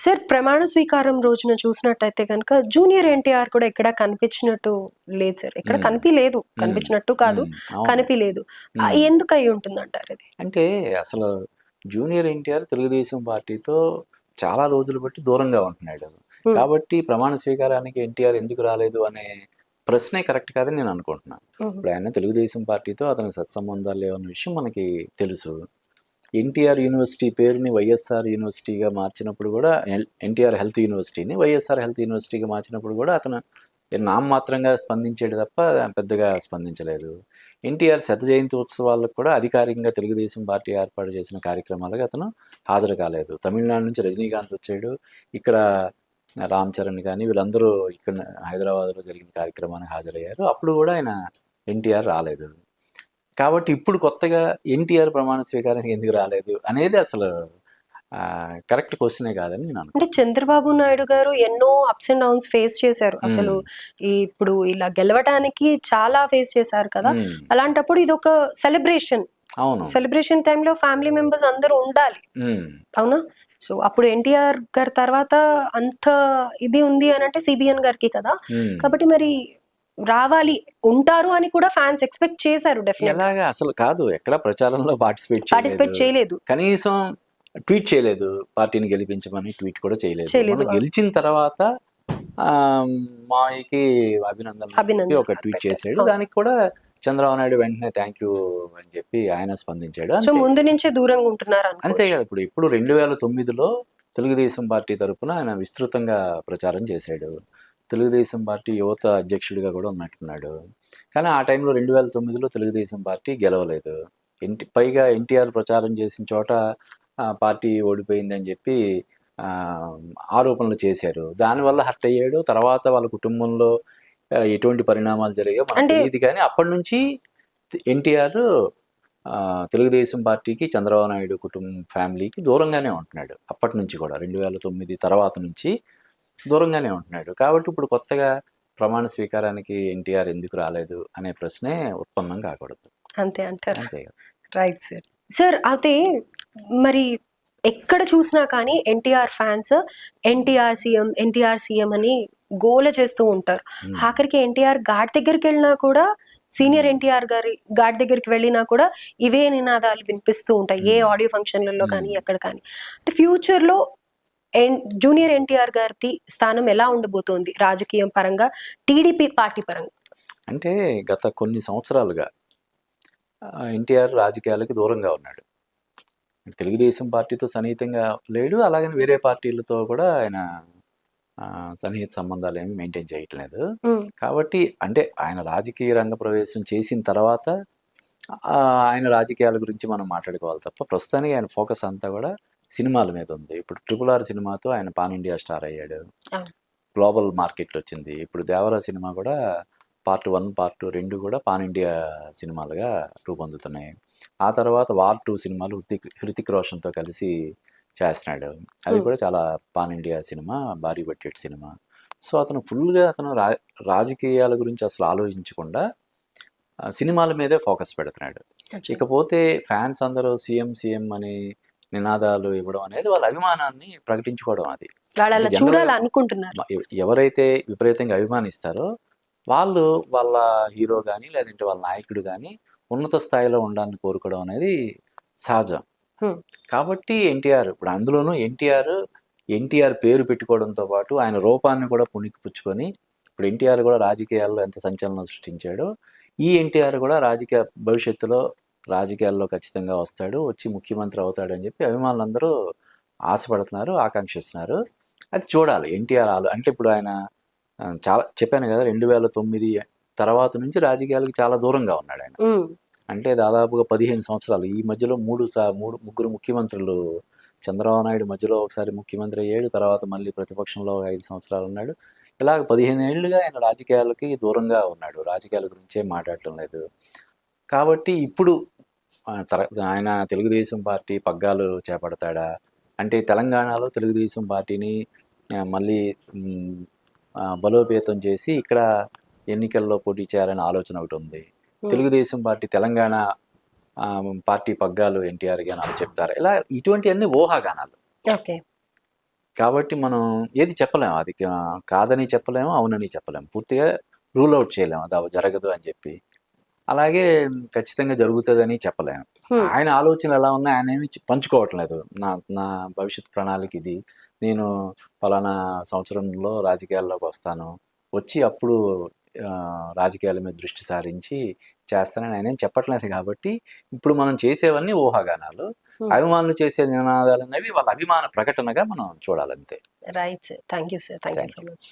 Sir ప్రమాణ స్వీకారం రోజున చూసినట్టయితే కనుక జూనియర్ ఎన్టీఆర్ కూడా ఎక్కడ కనిపించినట్టు లేదు సార్. ఎక్కడ ఉమ్, కనిపించలేదు, ఉమ్, కనిపించినట్టు కాదు, అవును. కనిపించలేదు. ఉమ్. ఎందుకు అయి ఉంటుంది అంటారు ఇది? అంటే అసలు జూనియర్ ఎన్టీఆర్ తెలుగుదేశం పార్టీతో చాలా రోజులు బట్టి దూరంగా ఉంటున్నాడు. ఉమ్, కాబట్టి ప్రమాణ స్వీకారానికి ఎన్టీఆర్ ఎందుకు రాలేదు అనే ప్రశ్నే కరెక్ట్ కాదని నేను అనుకుంటున్నాను. ఉమ్, ఇప్పుడు ఆయన తెలుగుదేశం పార్టీతో అతని సత్సంబంధాలు లేవన్న విషయం మనకి తెలుసు. ఎన్టీఆర్ యూనివర్సిటీ పేరుని వైఎస్ఆర్ యూనివర్సిటీగా మార్చినప్పుడు కూడా, ఎన్టీఆర్ హెల్త్ యూనివర్సిటీని వైఎస్ఆర్ హెల్త్ యూనివర్సిటీగా మార్చినప్పుడు కూడా అతను నామమాత్రంగా స్పందించాడు తప్ప పెద్దగా స్పందించలేదు. ఎన్టీఆర్ శత జయంతి ఉత్సవాలకు కూడా అధికారికంగా తెలుగుదేశం పార్టీ ఏర్పాటు చేసిన కార్యక్రమాలకు అతను హాజరు కాలేదు. తమిళనాడు నుంచి రజనీకాంత్ వచ్చాడు, ఇక్కడ రామ్ చరణ్ కానీ వీళ్ళందరూ ఇక్కడ హైదరాబాద్లో జరిగిన కార్యక్రమానికి హాజరయ్యారు. అప్పుడు కూడా ఆయన ఎన్టీఆర్ రాలేదు. కాబట్టి ఇప్పుడు కొత్తగా ఎన్టీఆర్ ప్రమాణ స్వీకారానికి ఎందుకు రాలేదు అనేది అసలు కరెక్ట్ క్వశ్చనే కాదని నేను అంటే చంద్రబాబు నాయుడు గారు ఎన్నో అప్స్ అండ్ డౌన్స్ ఫేస్ చేశారు. అసలు ఇప్పుడు ఇలా గెలవడానికి చాలా ఫేస్ చేశారు కదా. అలాంటప్పుడు ఇది ఒక సెలబ్రేషన్. అవును, సెలబ్రేషన్ టైంలో ఫ్యామిలీ మెంబర్స్ అందరూ ఉండాలి, అవునా? సో అప్పుడు ఎన్టీఆర్ గారి తర్వాత అంత ఇది ఉంది అని అంటే సిబిఎన్ గారికి కదా. కాబట్టి మరి రావాలి, ఉంటారు అని కూడా ఫ్యాన్స్ ఎక్స్పెక్ట్ చేశారు. ఎలాగా అసలు కాదు, ఎక్కడ ప్రచారంలో పార్టిసిపేట్ చేయలేదు, కనీసం ట్వీట్ చేయలేదు. పార్టీని గెలిపించమని ట్వీట్ కూడా చేయలేదు. గెలిచిన తర్వాత మాయకి అభినందన ఒక ట్వీట్ చేశాడు. దానికి కూడా చంద్రబాబు నాయుడు వెంటనే థ్యాంక్ యూ అని చెప్పి ఆయన స్పందించాడు. సో ముందు నుంచే దూరంగా ఉంటున్నారు అంతే కదా. ఇప్పుడు 2009లో తెలుగుదేశం పార్టీ తరఫున ఆయన విస్తృతంగా ప్రచారం చేశాడు. తెలుగుదేశం పార్టీ యువత అధ్యక్షుడిగా కూడా ఉన్నట్టున్నాడు. కానీ ఆ టైంలో 2009లో తెలుగుదేశం పార్టీ గెలవలేదు. పైగా ఎన్టీఆర్ ప్రచారం చేసిన చోట పార్టీ ఓడిపోయింది అని చెప్పి ఆరోపణలు చేశారు. దానివల్ల హర్ట్ అయ్యాడు. తర్వాత వాళ్ళ కుటుంబంలో ఎటువంటి పరిణామాలు జరిగాయో మనకు తెలియదు. కానీ అప్పటి నుంచి ఎన్టీఆర్ తెలుగుదేశం పార్టీకి, చంద్రబాబు నాయుడు కుటుంబం ఫ్యామిలీకి దూరంగానే ఉంటున్నాడు. అప్పటి నుంచి కూడా 2009 తర్వాత నుంచి దూరంగానే ఉంటున్నాడు. కాబట్టి ఇప్పుడు కొత్తగా ప్రమాణ స్వీకారానికి ఎన్టీఆర్ ఎందుకు రాలేదు అనే ప్రశ్నే ఉత్పన్నం కాకూడదు. అంతే అంటారు. అంతే కదా. Right sir. సార్ అయితే మరి ఎక్కడ చూసినా కానీ ఎన్టీఆర్ ఫ్యాన్స్ ఎన్టీఆర్ సీఎం అని గోల చేస్తూ ఉంటారు. ఆఖరికి ఎన్టీఆర్ ఘాట్ దగ్గరికి వెళ్ళినా కూడా, సీనియర్ ఎన్టీఆర్ గారి ఘాట్ దగ్గరికి వెళ్ళినా కూడా ఇవే నినాదాలు వినిపిస్తూ ఉంటాయి, ఏ ఆడియో ఫంక్షన్లలో కానీ ఎక్కడ కానీ. అంటే ఫ్యూచర్ లో జూనియర్ ఎన్టీఆర్ గారి స్థానం ఎలా ఉండబోతోంది రాజకీయం పరంగా, టీడీపీ పార్టీ పరంగా? అంటే గత కొన్ని సంవత్సరాలుగా ఎన్టీఆర్ రాజకీయాలకు దూరంగా ఉన్నాడు. తెలుగుదేశం పార్టీతో సన్నిహితంగా లేడు, అలాగని వేరే పార్టీలతో కూడా ఆయన సన్నిహిత సంబంధాలు ఏమి మెయింటైన్ చేయట్లేదు. కాబట్టి అంటే ఆయన రాజకీయ రంగ ప్రవేశం చేసిన తర్వాత ఆయన రాజకీయాల గురించి మనం మాట్లాడుకోవాలి తప్ప, ప్రస్తుతానికి ఆయన ఫోకస్ అంతా కూడా సినిమాల మీద ఉంది. ఇప్పుడు RRR సినిమాతో ఆయన పాన్ ఇండియా స్టార్ అయ్యాడు, గ్లోబల్ మార్కెట్లో వచ్చింది. ఇప్పుడు దేవరా సినిమా కూడా పార్ట్ 1, పార్ట్ 2 రెండు కూడా పాన్ ఇండియా సినిమాలుగా రూపొందుతున్నాయి. ఆ తర్వాత వార్ 2 సినిమాలు హృతిక్ రోషన్తో కలిసి చేస్తున్నాడు. అది కూడా చాలా పాన్ ఇండియా సినిమా, భారీ బడ్జెట్ సినిమా. సో అతను ఫుల్గా రాజకీయాల గురించి అసలు ఆలోచించకుండా సినిమాల మీదే ఫోకస్ పెడుతున్నాడు. ఇకపోతే ఫ్యాన్స్ అందరూ సీఎం అని నినాదాలు ఇవ్వడం అనేది వాళ్ళ అభిమానాన్ని ప్రకటించుకోవడం. అది ఎవరైతే విపరీతంగా అభిమానిస్తారో వాళ్ళు వాళ్ళ హీరో కానీ లేదంటే వాళ్ళ నాయకుడు కానీ ఉన్నత స్థాయిలో ఉండాలని కోరుకోవడం అనేది సహజం. కాబట్టి ఎన్టీఆర్, ఇప్పుడు అందులోనూ ఎన్టీఆర్ పేరు పెట్టుకోవడంతో పాటు ఆయన రూపాన్ని కూడా పుణికిపుచ్చుకొని, ఇప్పుడు ఎన్టీఆర్ కూడా రాజకీయాల్లో ఎంత సంచలనం సృష్టించాడో, ఈ ఎన్టీఆర్ కూడా భవిష్యత్తులో రాజకీయాల్లో ఖచ్చితంగా వస్తాడు, వచ్చి ముఖ్యమంత్రి అవుతాడు అని చెప్పి అభిమానులందరూ ఆశపడుతున్నారు, ఆకాంక్షిస్తున్నారు. అది చూడాలి. ఎన్టీఆర్ అంటే ఇప్పుడు ఆయన చాలా చెప్పాను కదా, 2009 తర్వాత నుంచి రాజకీయాలకు చాలా దూరంగా ఉన్నాడు ఆయన. అంటే దాదాపుగా 15 సంవత్సరాలు. ఈ మధ్యలో ముగ్గురు ముఖ్యమంత్రులు, చంద్రబాబు నాయుడు మధ్యలో ఒకసారి ముఖ్యమంత్రి అయ్యాడు, తర్వాత మళ్ళీ ప్రతిపక్షంలో 5 సంవత్సరాలు ఉన్నాడు. ఇలాగ 15 ఏళ్ళుగా ఆయన రాజకీయాలకి దూరంగా ఉన్నాడు, రాజకీయాల గురించే మాట్లాడటం లేదు. కాబట్టి ఇప్పుడు ఆయన తెలుగుదేశం పార్టీ పగ్గాలు చేపడతాడా అంటే, తెలంగాణలో తెలుగుదేశం పార్టీని మళ్ళీ బలోపేతం చేసి ఇక్కడ ఎన్నికల్లో పోటీ చేయాలనే ఆలోచన ఒకటి ఉంది. తెలుగుదేశం పార్టీ తెలంగాణ పార్టీ పగ్గాలు ఎన్టీఆర్ గారు చెప్తారు. ఇలా ఇటువంటి అన్ని ఊహాగానాలు. కాబట్టి మనం ఏది చెప్పలేము, అది కాదని చెప్పలేము, అవునని చెప్పలేము, పూర్తిగా రూల్ అవుట్ చేయలేము అది జరగదు అని చెప్పి. అలాగే ఖచ్చితంగా జరుగుతుందని చెప్పలేము. ఆయన ఆలోచనలు ఎలా ఉన్నాయి, ఆయన ఏమి పంచుకోవట్లేదు. నా నా భవిష్యత్ ప్రణాళిక ఇది, నేను పలానా సంవత్సరంలో రాజకీయాల్లోకి వస్తాను, వచ్చి అప్పుడు రాజకీయాల మీద దృష్టి సారించి చేస్తానని ఆయన ఏం చెప్పట్లేదు. కాబట్టి ఇప్పుడు మనం చేసేవన్నీ ఊహాగానాలు. అభిమానులు చేసే నినాదాలు అనేవి వాళ్ళ అభిమాన ప్రకటనగా మనం చూడాలంతే. Right sir, thank you sir, thank you thank so you. Much.